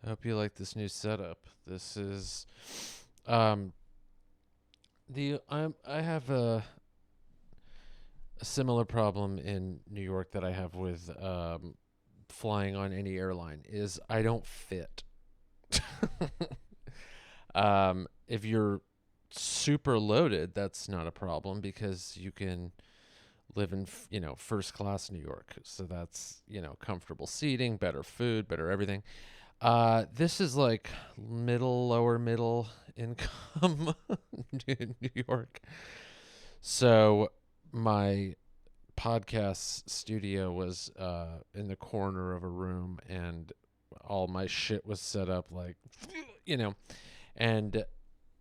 I hope you like this new setup. This is um I have a similar problem in New York that I have with flying on any airline is I don't fit. If you're super loaded, that's not a problem because you can live in first class New York. So that's comfortable seating, better food, better everything. This is like lower middle income in New York. So my podcast studio was in the corner of a room, and all my shit was set up like, you know, and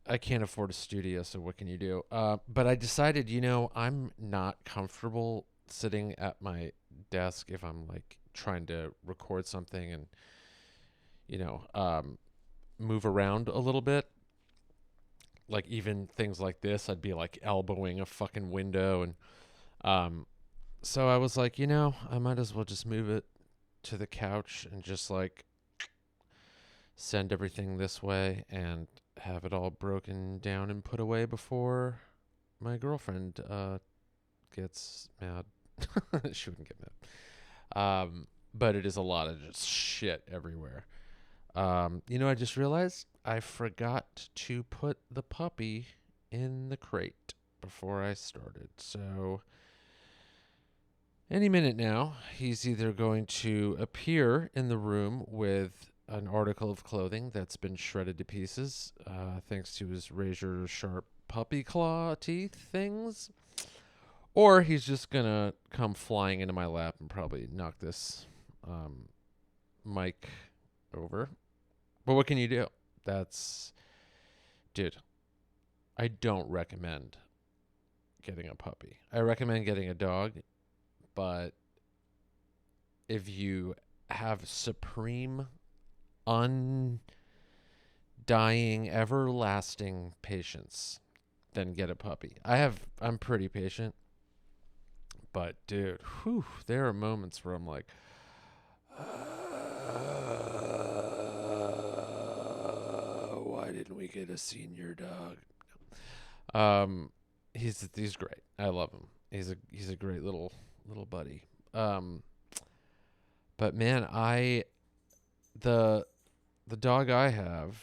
I can't afford a studio, so what can you do? But I decided, I'm not comfortable sitting at my desk if I'm like trying to record something and you know, um, move around a little bit. Like even things like this, I'd be like elbowing a fucking window, and um, so I was like, I might as well just move it to the couch and just like send everything this way and have it all broken down and put away before my girlfriend gets mad. She wouldn't get mad. But it is a lot of just shit everywhere. I just realized I forgot to put the puppy in the crate before I started. So, any minute now, he's either going to appear in the room with an article of clothing that's been shredded to pieces, thanks to his razor sharp puppy claw teeth things, or he's just going to come flying into my lap and probably knock this mic over. But what can you do? That's, dude, I don't recommend getting a puppy. I recommend getting a dog, but if you have supreme, undying, everlasting patience, then get a puppy. I'm pretty patient, but dude, there are moments where I'm like, why didn't we get a senior dog? He's great. I love him. He's a great little buddy. Um, but man, the the dog I have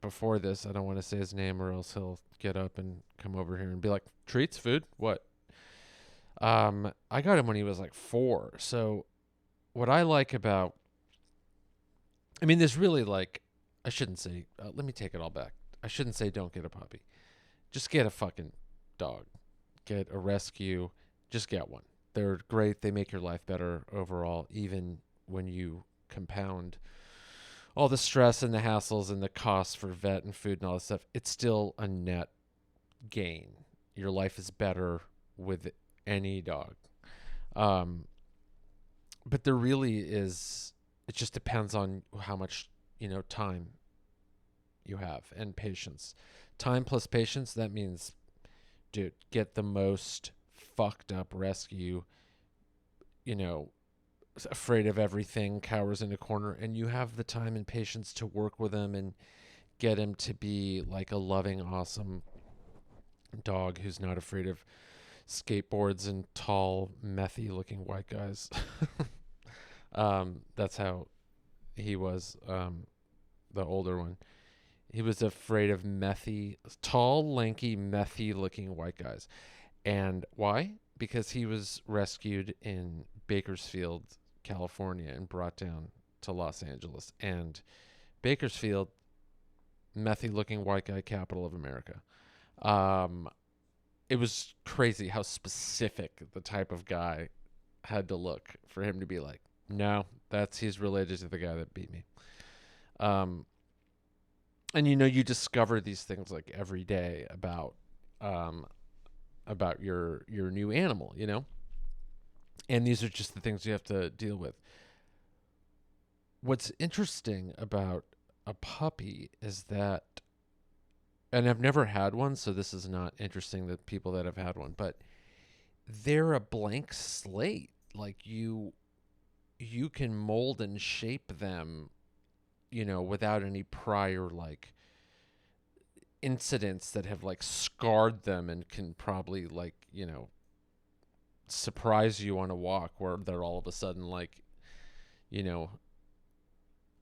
before this, I don't want to say his name or else he'll get up and come over here and be like, treats, food, what? I got him when he was like 4. So what I like about, I mean, there's really like, I shouldn't say. Let me take it all back. I shouldn't say don't get a puppy. Just get a fucking dog. Get a rescue. Just get one. They're great. They make your life better overall, even when you compound all the stress and the hassles and the costs for vet and food and all this stuff. It's still a net gain. Your life is better with any dog. Um, but there really is. It just depends on how much time you have and patience. Time plus patience. That means, dude, get the most fucked up rescue. You know, afraid of everything, cowers in a corner, and you have the time and patience to work with him and get him to be like a loving, awesome dog who's not afraid of skateboards and tall, methy looking white guys. That's how he was, the older one. He was afraid of tall, lanky, methy looking white guys. And why? Because he was rescued in Bakersfield, California, and brought down to Los Angeles. And Bakersfield, methy looking white guy, capital of America. Um, it was crazy how specific the type of guy had to look for him to be like, no, he's related to the guy that beat me. Um, and you discover these things like every day um, about your new animal, and these are just the things you have to deal with. What's interesting about a puppy is that, and I've never had one, so this is not interesting to people that have had one, but they're a blank slate. Like you can mold and shape them, without any prior like incidents that have like scarred them and can probably like, surprise you on a walk where they're all of a sudden like, you know,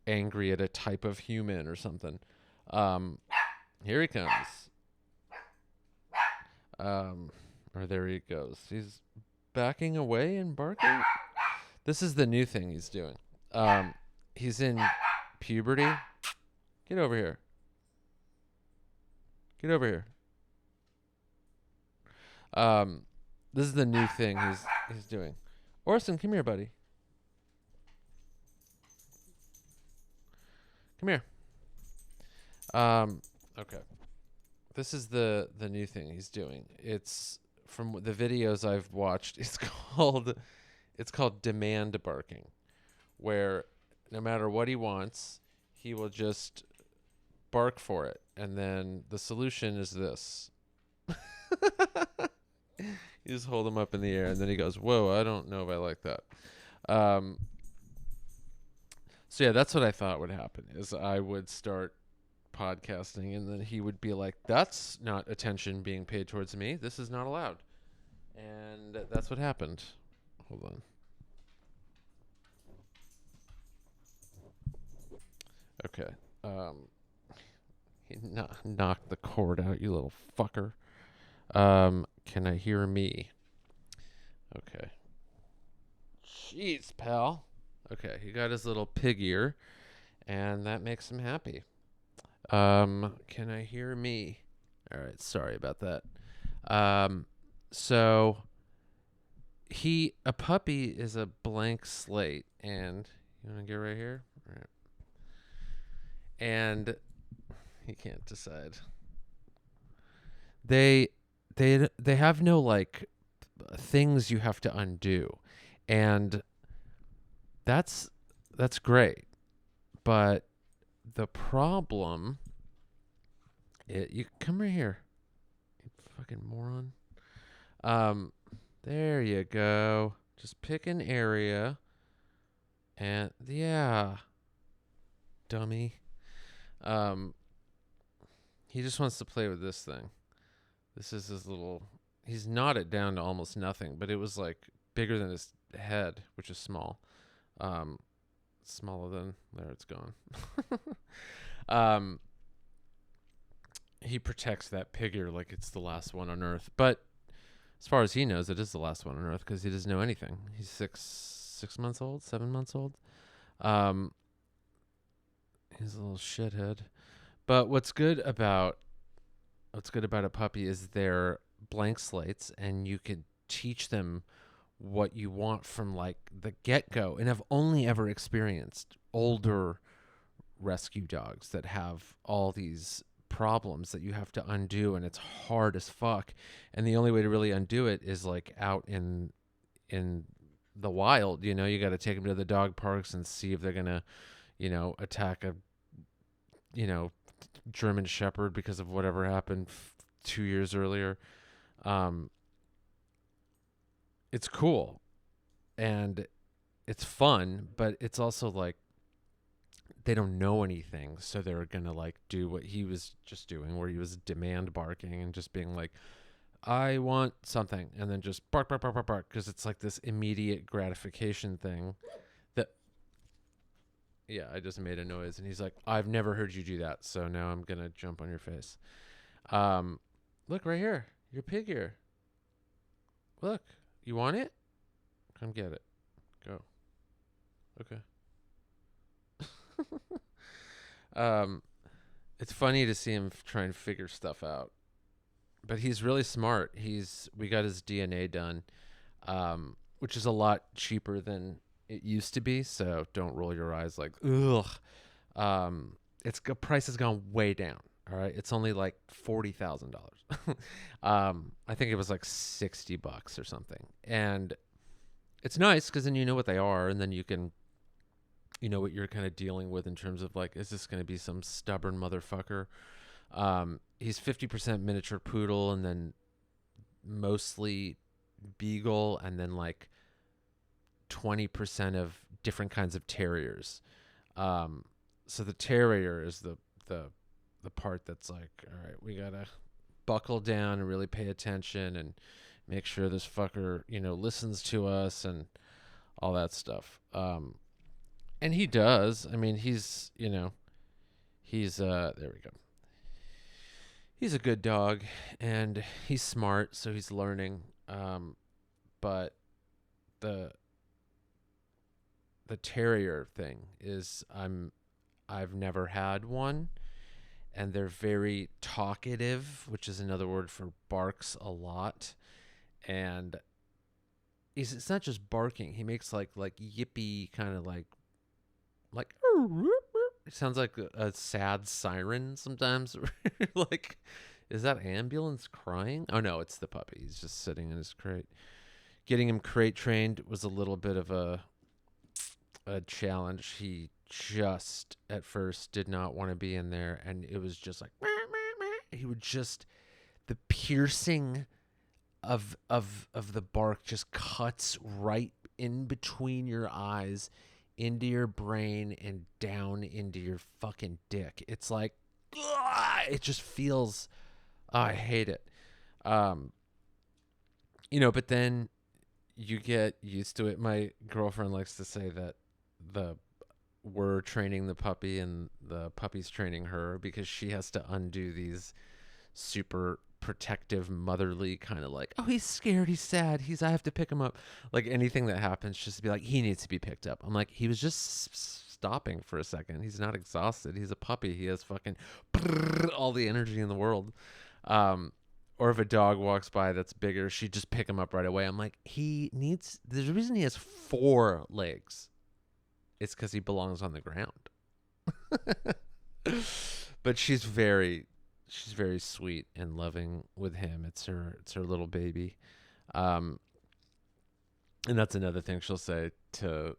angry at a type of human or something. Um, Here he comes. Or there he goes. He's backing away and barking. This is the new thing he's doing. He's in puberty. Get over here. Get over here. This is the new thing he's doing. Orson, come here, buddy. Come here. Okay. This is the new thing he's doing. It's from the videos I've watched. It's called demand barking, where no matter what he wants, he will just bark for it. And then the solution is this. You just hold him up in the air, and then he goes, "Whoa, I don't know if I like that." So yeah, that's what I thought would happen. Is I would start podcasting, and then he would be like, "That's not attention being paid towards me. This is not allowed." And that's what happened. Hold on. Okay. He knocked the cord out, you little fucker. Can I hear me? Okay. Jeez, pal. Okay, he got his little pig ear, and that makes him happy. Can I hear me? All right, sorry about that. So a puppy is a blank slate, and you want to get right here? All right. And he can't decide. They have no like things you have to undo, and that's great. But the problem, you come right here, you fucking moron. There you go. Just pick an area, and yeah, dummy. He just wants to play with this thing. This is his little. He's knotted down to almost nothing, but it was like bigger than his head, which is small. Smaller than there. It's gone. He protects that pig ear like it's the last one on Earth, but as far as he knows, it is the last one on Earth because he doesn't know anything. He's 6 months old, 7 months old. He's a little shithead. But what's good about a puppy is they're blank slates, and you could teach them what you want from like the get-go. And I've only ever experienced older rescue dogs that have all these problems that you have to undo, and it's hard as fuck. And the only way to really undo it is like out in the wild. You got to take them to the dog parks and see if they're gonna attack a German Shepherd because of whatever happened 2 years earlier. It's cool and it's fun, but it's also like they don't know anything, so they're gonna like do what he was just doing, where he was demand barking and just being like, "I want something," and then just bark, bark, bark, bark, bark, because it's like this immediate gratification thing. Yeah, I just made a noise, and he's like, "I've never heard you do that, so now I'm gonna jump on your face." Look right here, your pig ear. Look, you want it? Come get it. Go. Okay. It's funny to see him try and figure stuff out, but he's really smart. We got his DNA done, which is a lot cheaper than it used to be, so don't roll your eyes like, ugh. Price has gone way down. All right, it's only like $40,000. I think it was like $60 or something, and it's nice because then you know what they are, and then you can, what you're kind of dealing with in terms of like, is this going to be some stubborn motherfucker? He's 50% miniature poodle, and then mostly beagle, and then like 20% of different kinds of terriers. So the terrier is the part that's like, all right, we gotta buckle down and really pay attention and make sure this fucker, listens to us and all that stuff. And he does. I mean, he's there we go. He's a good dog and he's smart, so he's learning. But the terrier thing is I've never had one, and they're very talkative, which is another word for barks a lot. And it's not just barking. He makes like yippy kind of like it sounds like a sad siren sometimes. Like, is that ambulance crying? Oh no, it's the puppy. He's just sitting in his crate. Getting him crate trained was a little bit of a challenge. He just at first did not want to be in there, and it was just like he would just the piercing of the bark just cuts right in between your eyes into your brain and down into your fucking dick. It's like it just feels I hate it. But then you get used to it. My girlfriend likes to say that we're training the puppy and the puppy's training her, because she has to undo these super protective, motherly kind of like, oh, he's scared, he's sad, I have to pick him up. Like anything that happens, just to be like, he needs to be picked up. I'm like, he was just stopping for a second. He's not exhausted. He's a puppy. He has fucking all the energy in the world. Or if a dog walks by that's bigger, she'd just pick him up right away. I'm like, there's a reason he has 4 legs. It's because he belongs on the ground. But she's very sweet and loving with him. It's her little baby. And that's another thing she'll say to,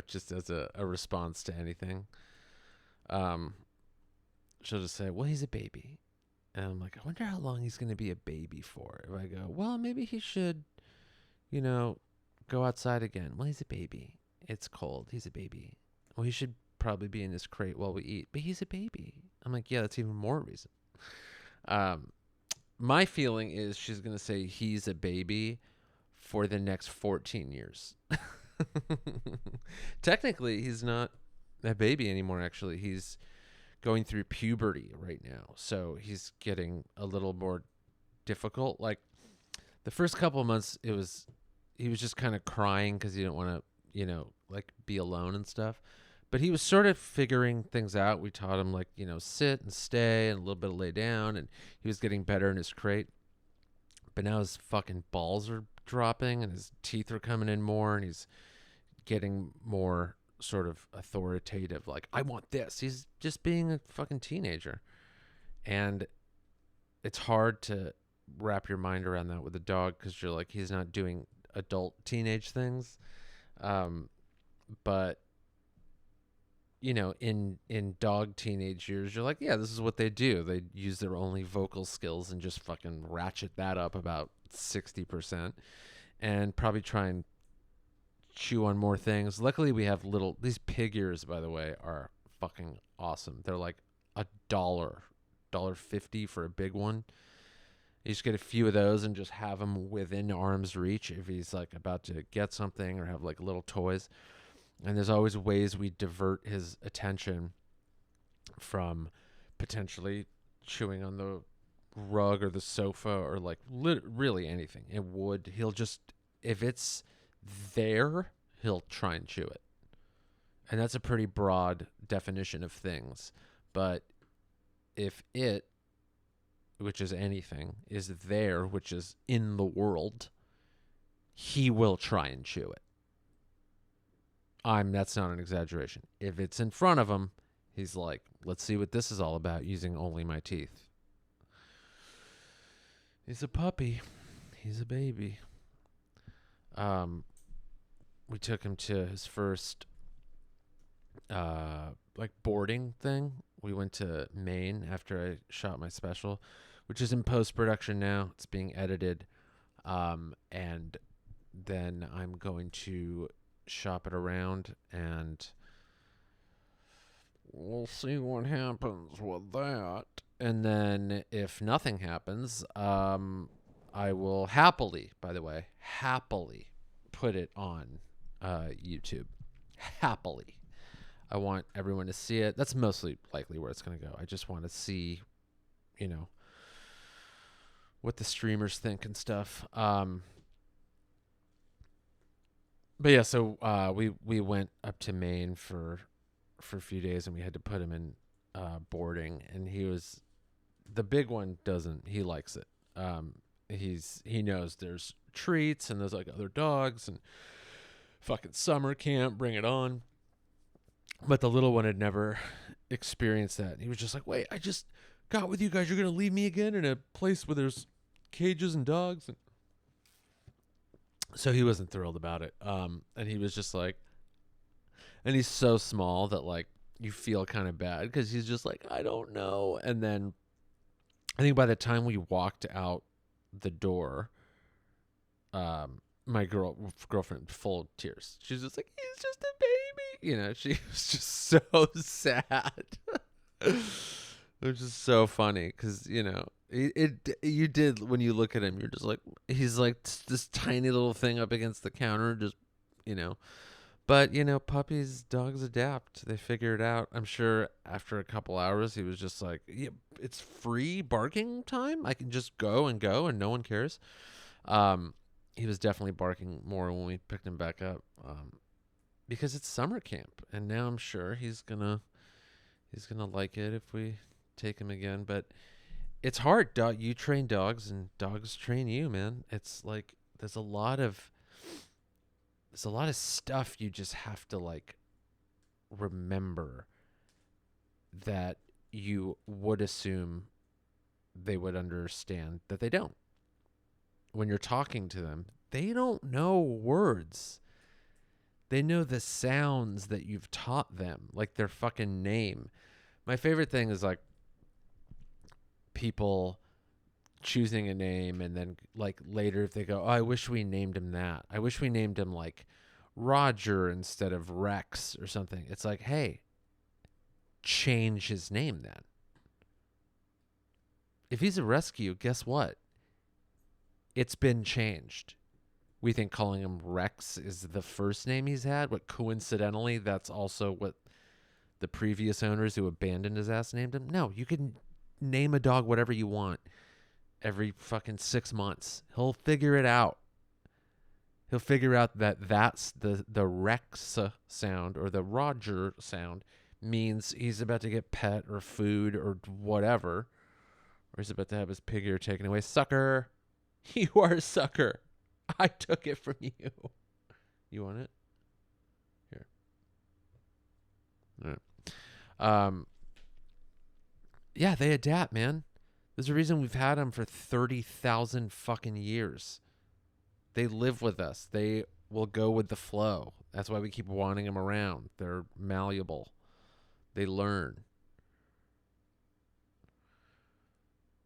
just as a response to anything. She'll just say, well, he's a baby. And I'm like, I wonder how long he's going to be a baby for. If I go, well, maybe he should, go outside again. Well, he's a baby. It's cold. He's a baby. Well, he should probably be in this crate while we eat. But he's a baby. I'm like, yeah, that's even more reason. My feeling is she's going to say he's a baby for the next 14 years. Technically, he's not a baby anymore, actually. He's going through puberty right now. So he's getting a little more difficult. Like the first couple of months, he was just kind of crying because he didn't want to, be alone and stuff. But he was sort of figuring things out. We taught him sit and stay and a little bit of lay down, and he was getting better in his crate. But now his fucking balls are dropping and his teeth are coming in more, and he's getting more sort of authoritative. Like, I want this. He's just being a fucking teenager. And it's hard to wrap your mind around that with a dog, because you're like, he's not doing adult teenage things. But in dog teenage years, you're like, yeah, this is what they do. They use their only vocal skills and just fucking ratchet that up about 60% and probably try and chew on more things. Luckily, we have these pig ears, by the way, are fucking awesome. They're like $1.50 for a big one. You just get a few of those and just have him within arm's reach if he's like about to get something or have like little toys. And there's always ways we divert his attention from potentially chewing on the rug or the sofa or like really anything. He'll just, if it's there, he'll try and chew it. And that's a pretty broad definition of things. But if it, which is anything, is there, which is in the world, he will try and chew it. That's not an exaggeration. If it's in front of him, he's like, let's see what this is all about using only my teeth. He's a puppy. He's a baby. We took him to his first boarding thing. We went to Maine after I shot my special, which is in post-production now. It's being edited. And then I'm going to shop it around, and we'll see what happens with that. And then if nothing happens, I will happily, by the way, happily put it on YouTube. Happily. I want everyone to see it. That's mostly likely where it's going to go. I just want to see, you know, what the streamers think and stuff. But yeah, so we went up to Maine for a few days, and we had to put him in boarding, and the big one doesn't, he likes it. He knows there's treats and there's like other dogs and fucking summer camp, bring it on. But the little one had never experienced that. He was just like, wait, I just got with you guys. You're going to leave me again in a place where there's cages and dogs? And so he wasn't thrilled about it. And he was just like, and he's so small that like you feel kind of bad because he's just like, I don't know. And then I think by the time we walked out the door, my girlfriend, full of tears. She's just like, he's just a baby. You know, she was just so sad. It was just so funny because, you know, you did, when you look at him, you're just like, he's like this tiny little thing up against the counter, just, you know. But, you know, puppies, dogs adapt. They figure it out. I'm sure after a couple hours, he was just like, yeah, it's free barking time. I can just go and no one cares. He was definitely barking more when we picked him back up, because it's summer camp. And now I'm sure he's gonna like it if we take him again. But it's hard. You train dogs and dogs train you, man. It's like there's a lot of stuff you just have to like remember that you would assume they would understand that they don't. When you're talking to them, they don't know words. They know the sounds that you've taught them, like their fucking name. My favorite thing is like people choosing a name and then like later if they go, oh, I wish we named him that. I wish we named him like Roger instead of Rex or something. It's like, hey, change his name then. If he's a rescue, guess what? It's been changed. We think calling him Rex is the first name he's had, but coincidentally, that's also what the previous owners who abandoned his ass named him. No, you can name a dog whatever you want every fucking 6 months. He'll figure it out. He'll figure out that that's the Rex sound or the Roger sound means he's about to get pet or food or whatever, or he's about to have his pig ear taken away. Sucker. You are a sucker. I took it from you. You want it? Here. All right. Yeah, they adapt, man. There's a reason we've had them for 30,000 fucking years. They live with us. They will go with the flow. That's why we keep wanting them around. They're malleable. They learn.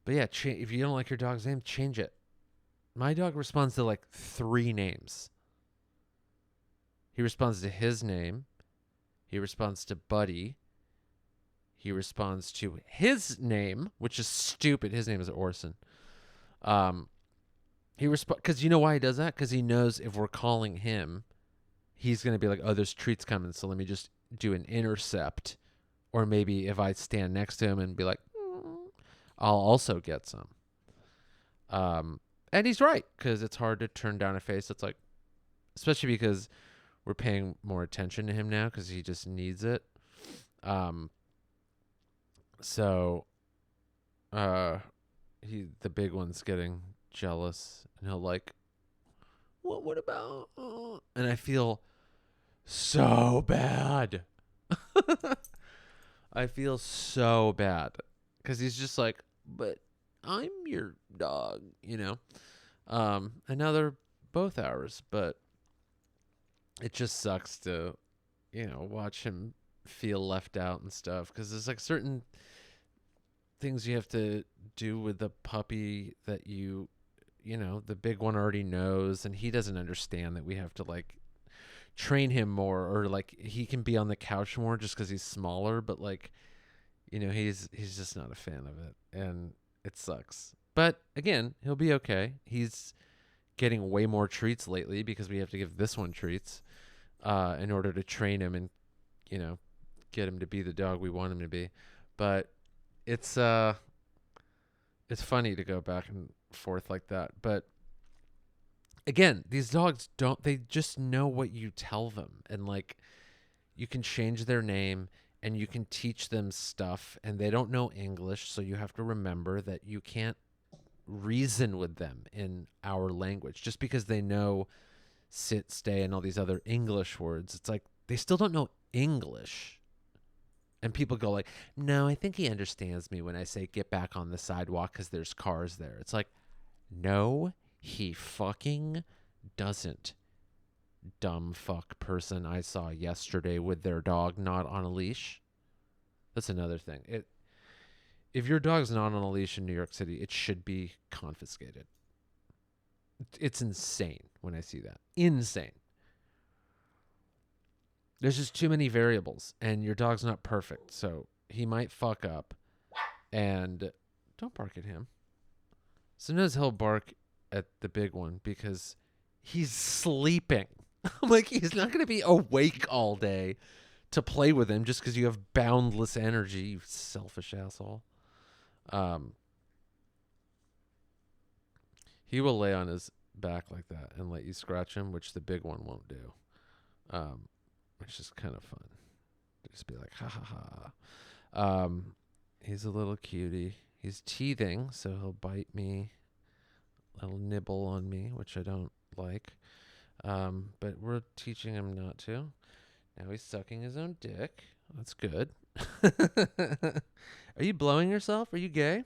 But yeah, if you don't like your dog's name, change it. My dog responds to like 3 names. He responds to his name. He responds to Buddy. He responds to his name, which is stupid. His name is Orson. Because you know why he does that? Because he knows if we're calling him, he's going to be like, oh, there's treats coming, so let me just do an intercept. Or maybe if I stand next to him and be like, I'll also get some. And he's right, because it's hard to turn down a face that's like, especially because we're paying more attention to him now because he just needs it. So the big one's getting jealous, and he'll like, what about, and I feel so bad. I feel so bad because he's just like, but I'm your dog, you know? And now they're both ours, but it just sucks to, you know, watch him feel left out and stuff. Because there's like certain things you have to do with the puppy that you know, the big one already knows, and he doesn't understand that we have to like train him more, or like he can be on the couch more just because he's smaller. But like, he's just not a fan of it, and it sucks. But again, he'll be okay. He's getting way more treats lately because we have to give this one treats in order to train him and get him to be the dog we want him to be. But it's funny to go back and forth like that. But again, these dogs they just know what you tell them, and like you can change their name and you can teach them stuff, and they don't know English, so you have to remember that you can't reason with them in our language just because they know sit, stay, and all these other English words. It's like they still don't know English. And people go like, no, I think he understands me when I say get back on the sidewalk because there's cars there. It's like, no, he fucking doesn't. Dumb fuck person I saw yesterday with their dog not on a leash. That's another thing. If your dog's not on a leash in New York City, it should be confiscated. It's insane when I see that. Insane. There's just too many variables, and your dog's not perfect, so he might fuck up. And don't bark at him. Sometimes he'll bark at the big one because he's sleeping. I'm like, he's not going to be awake all day to play with him just because you have boundless energy, you selfish asshole. He will lay on his back like that and let you scratch him, which the big one won't do. Which is kind of fun. Just be like, ha ha ha. He's a little cutie. He's teething, so he'll bite me. He'll nibble on me, which I don't like. But we're teaching him not to. Now he's sucking his own dick. That's good. Are you blowing yourself? Are you gay?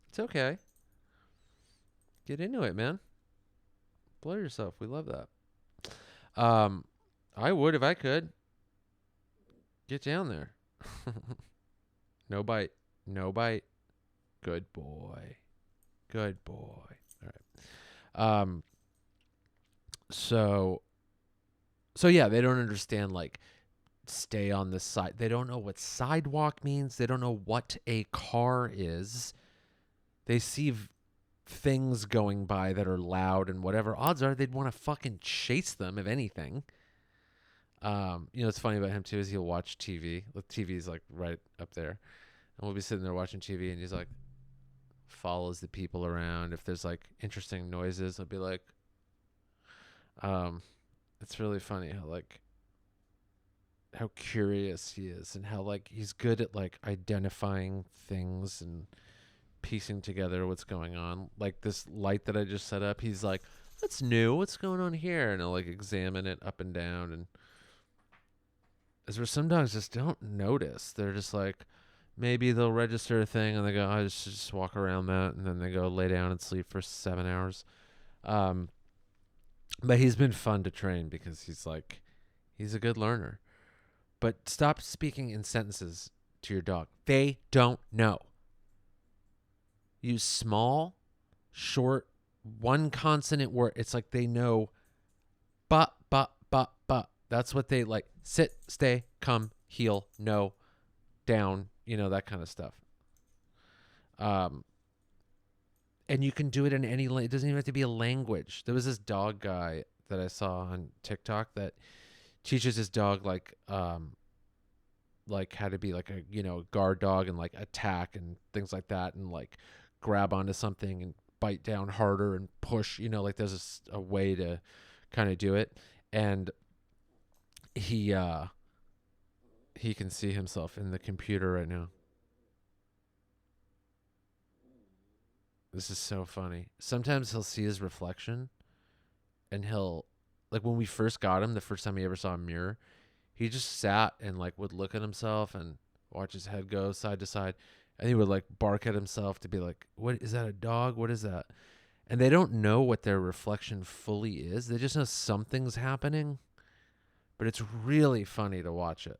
It's okay. Get into it, man. Blow yourself. We love that. I would if I could. Get down there. No bite. No bite. Good boy. Good boy. All right. So yeah, they don't understand like stay on the side. They don't know what sidewalk means. They don't know what a car is. They see things going by that are loud and whatever. Odds are they'd want to fucking chase them if anything. What's funny about him too is he'll watch TV. The TV's like right up there, and we'll be sitting there watching TV, and he's like follows the people around. If there's like interesting noises, he'll be like, it's really funny how curious he is, and how like he's good at like identifying things and piecing together what's going on. Like this light that I just set up, he's like, that's new. What's going on here? And I'll like examine it up and down, and is where some dogs just don't notice. They're just like, maybe they'll register a thing and they go, I just walk around that, and then they go lay down and sleep for 7 hours. But he's been fun to train because he's a good learner. But stop speaking in sentences to your dog. They don't know. Use small, short, one consonant word. It's like they know but. That's what they like. Sit, stay, come, heel, no, down, that kind of stuff. And you can do it in any it doesn't even have to be a language. There was this dog guy that I saw on TikTok that teaches his dog like how to be like a guard dog and like attack and things like that, and like grab onto something and bite down harder and push, like there's a way to kind of do it. And he can see himself in the computer right now. This is so funny. Sometimes he'll see his reflection, and he'll, like when we first got him, the first time he ever saw a mirror, he just sat and like would look at himself and watch his head go side to side, and he would like bark at himself to be like, what is that, a dog? What is that? And they don't know what their reflection fully is. They just know something's happening, but it's really funny to watch it.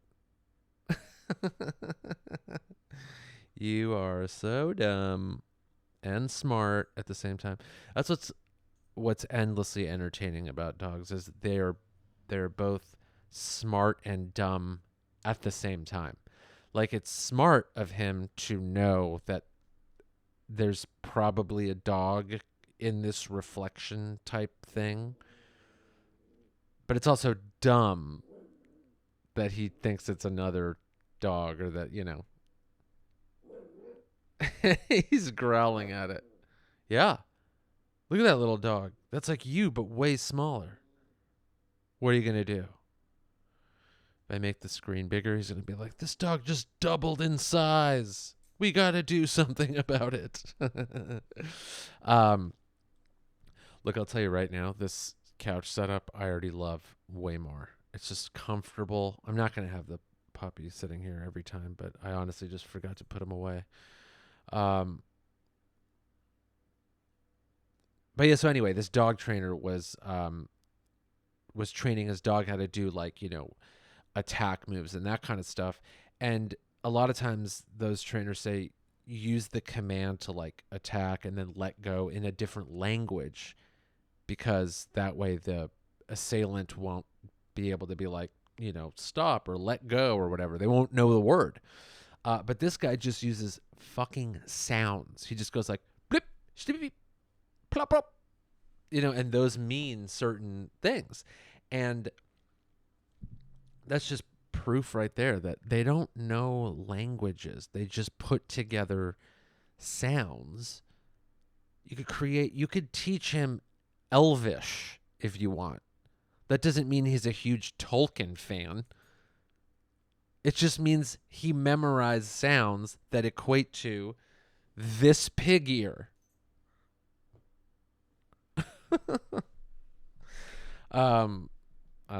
You are so dumb and smart at the same time. That's what's endlessly entertaining about dogs, is they're they're both smart and dumb at the same time. Like, it's smart of him to know that there's probably a dog in this reflection type thing, but it's also dumb that he thinks it's another dog, or that, he's growling at it. Yeah. Look at that little dog. That's like you, but way smaller. What are you going to do? If I make the screen bigger, he's going to be like, this dog just doubled in size. We got to do something about it. um, Look, I'll tell you right now, this couch setup I already love way more. It's just comfortable. I'm not going to have the puppy sitting here every time, but I honestly just forgot to put him away. But yeah, so anyway, this dog trainer was training his dog how to do, like, attack moves and that kind of stuff. And a lot of times those trainers say use the command to, like, attack and then let go in a different language, because that way the assailant won't be able to be like, stop or let go or whatever. They won't know the word. But this guy just uses fucking sounds. He just goes like blip, shtippy, plop, plop, and those mean certain things. And that's just proof right there that they don't know languages. They just put together sounds. You could teach him Elvish if you want. That doesn't mean he's a huge Tolkien fan. It just means he memorized sounds that equate to this pig ear. I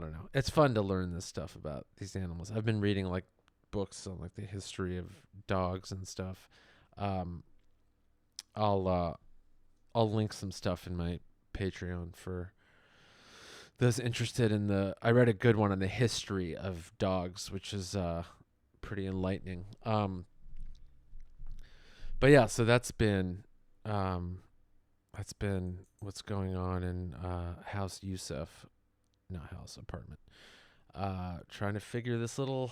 don't know. It's fun to learn this stuff about these animals. I've been reading, like, books on, like, the history of dogs and stuff. I'll link some stuff in my Patreon for those interested in I read a good one on the history of dogs, which is pretty enlightening. But yeah, so that's been what's going on in House Youssef, not house, apartment. Trying to figure this little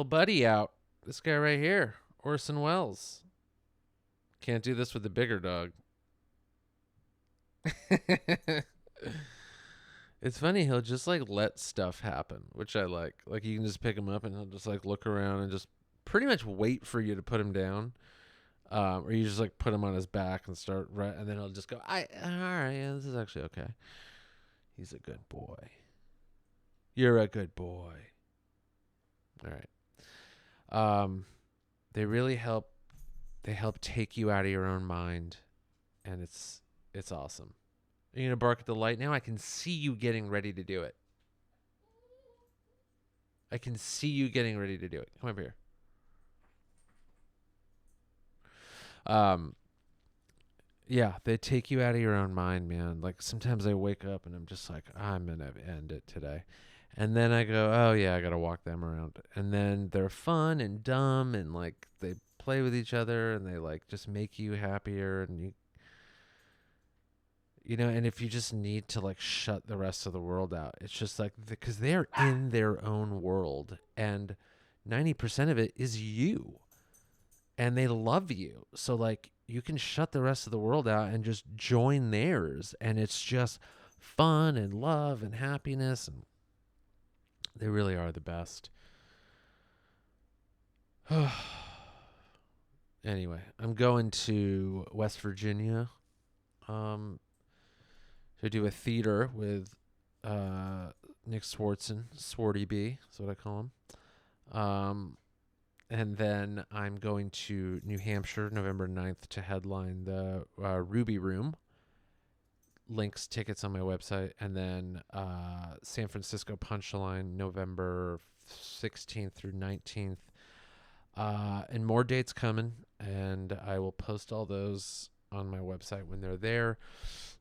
buddy out. This guy right here, Orson Welles. Can't do this with the bigger dog. It's funny, he'll just, like, let stuff happen, which I like. Like, you can just pick him up and he'll just, like, look around and just pretty much wait for you to put him down. Or you just, like, put him on his back and start right, and then he'll just go, all right, yeah, this is actually okay. He's a good boy. You're a good boy. All right. They really help. They help take you out of your own mind, and it's awesome. Are you gonna bark at the light now? I can see you getting ready to do it. I can see you getting ready to do it. Come over here. Yeah, they take you out of your own mind, man. Like, sometimes I wake up and I'm just like, I'm gonna end it today. And then I go, oh yeah, I gotta walk them around. And then they're fun and dumb, and, like, they play with each other, and they, like, just make you happier, and and if you just need to, like, shut the rest of the world out, it's just like, because they're in their own world, and 90% of it is you, and they love you. So, like, you can shut the rest of the world out and just join theirs, and it's just fun and love and happiness, and they really are the best. Anyway, I'm going to West Virginia to do a theater with Nick Swartzen, Swarty B, that's what I call him. And then I'm going to New Hampshire November 9th to headline the Ruby Room. Links, tickets on my website. And then San Francisco Punchline November 16th through 19th. And more dates coming. And I will post all those on my website when they're there.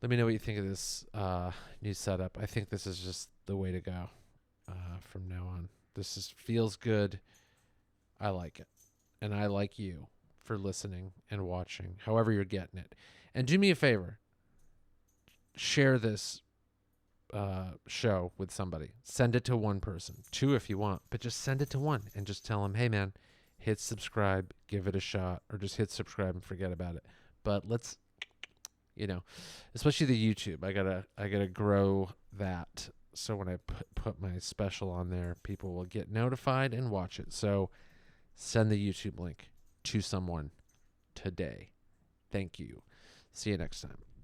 Let me know what you think of this new setup. I think this is just the way to go from now on. This just feels good. I like it. And I like you for listening and watching, however you're getting it. And do me a favor. Share this show with somebody, send it to one person, two if you want, but just send it to one and just tell them, hey man, hit subscribe, give it a shot, or just hit subscribe and forget about it. But let's, especially the YouTube, I gotta grow that. So when I put my special on there, people will get notified and watch it. So send the YouTube link to someone today. Thank you. See you next time.